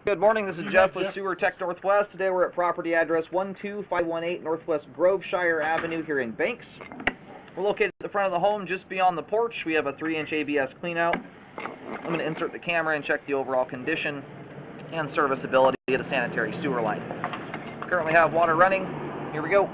Good morning, this is Jeff with Sewer Tech Northwest. Today we're at property address 12518 Northwest Groveshire Avenue here in Banks. We're located at the front of the home just beyond the porch. We have a 3-inch ABS cleanout. I'm going to insert the camera and check the overall condition and serviceability of the sanitary sewer line. Currently have water running. Here we go.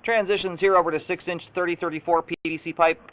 Transitions here over to 6-inch 3034 PVC pipe.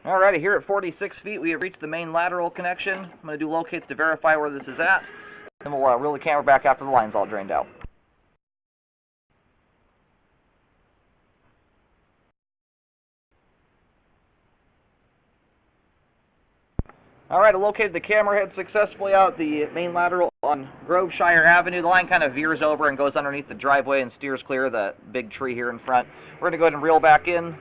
Alrighty, here at 46 feet we have reached the main lateral connection. I'm going to do locates to verify where this is at. Then we'll reel the camera back after the line's all drained out. Alright, I located the camera head successfully out the main lateral on Groveshire Avenue. The line kind of veers over and goes underneath the driveway and steers clear of the big tree here in front. We're going to go ahead and reel back in.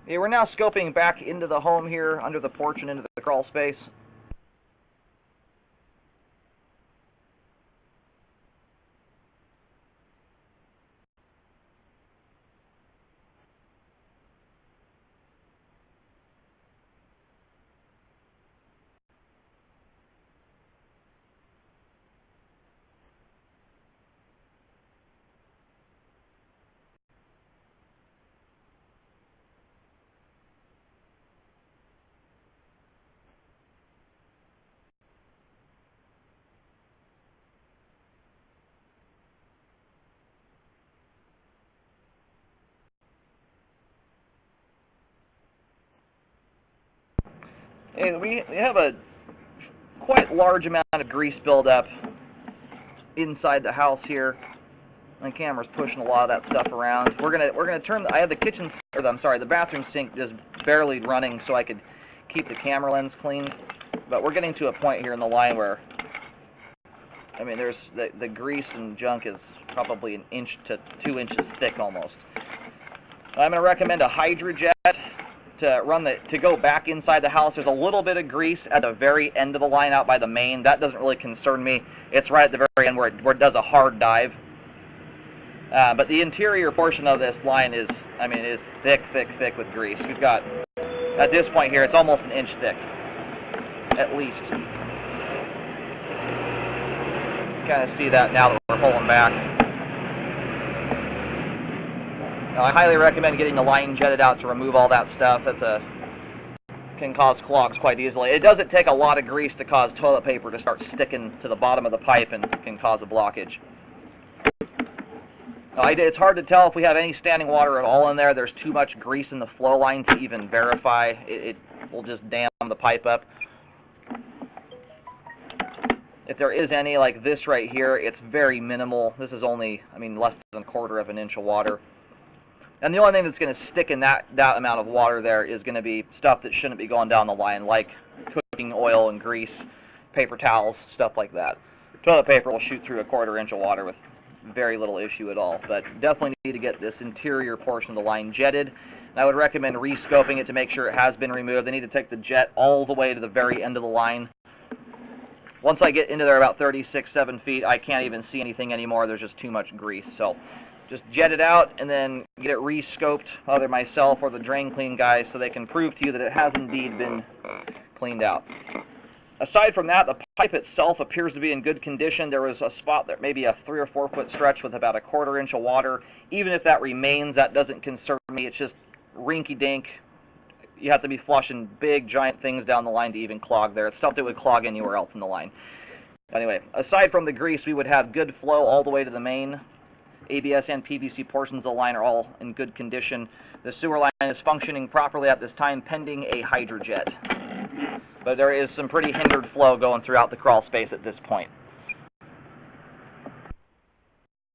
Yeah, we're now scoping back into the home here, under the porch and into the crawl space. And we have a quite large amount of grease buildup inside the house here. My camera's pushing a lot of that stuff around. We're gonna turn. I have the kitchen, or the bathroom sink just barely running, so I could keep the camera lens clean. But we're getting to a point here in the line where, I mean, there's the grease and junk is probably 1 inch to 2 inches thick almost. I'm gonna recommend a HydroJet to go back inside the house. There's a little bit of grease at the very end of the line out by the main. That doesn't really concern me. It's right at the very end where it does a hard dive. But the interior portion of this line is thick with grease. We've got, at this point here, it's almost 1 inch thick, at least. Kind of see that now that we're pulling back. Now, I highly recommend getting the line jetted out to remove all that stuff. Can cause clogs quite easily. It doesn't take a lot of grease to cause toilet paper to start sticking to the bottom of the pipe and can cause a blockage. Now, it's hard to tell if we have any standing water at all in there. There's too much grease in the flow line to even verify. It will just dam the pipe up. If there is any, like this right here, it's very minimal. This is only, less than 1/4 of an inch of water. And the only thing that's going to stick in that amount of water there is going to be stuff that shouldn't be going down the line, like cooking oil and grease, paper towels, stuff like that. Toilet paper will shoot through 1/4 inch of water with very little issue at all. But definitely need to get this interior portion of the line jetted. And I would recommend re-scoping it to make sure it has been removed. They need to take the jet all the way to the very end of the line. Once I get into there about 36-7 feet, I can't even see anything anymore. There's just too much grease. So just jet it out and then get it re-scoped, either myself or the drain clean guys, so they can prove to you that it has indeed been cleaned out. Aside from that, the pipe itself appears to be in good condition. There was a spot that maybe a 3 or 4 foot stretch with about 1/4 inch of water. Even if that remains, that doesn't concern me. It's just rinky-dink. You have to be flushing big, giant things down the line to even clog there. It's stuff that would clog anywhere else in the line. Anyway, aside from the grease, we would have good flow all the way to the main. ABS and PVC portions of the line are all in good condition. The sewer line is functioning properly at this time, pending a HydroJet. But there is some pretty hindered flow going throughout the crawl space at this point.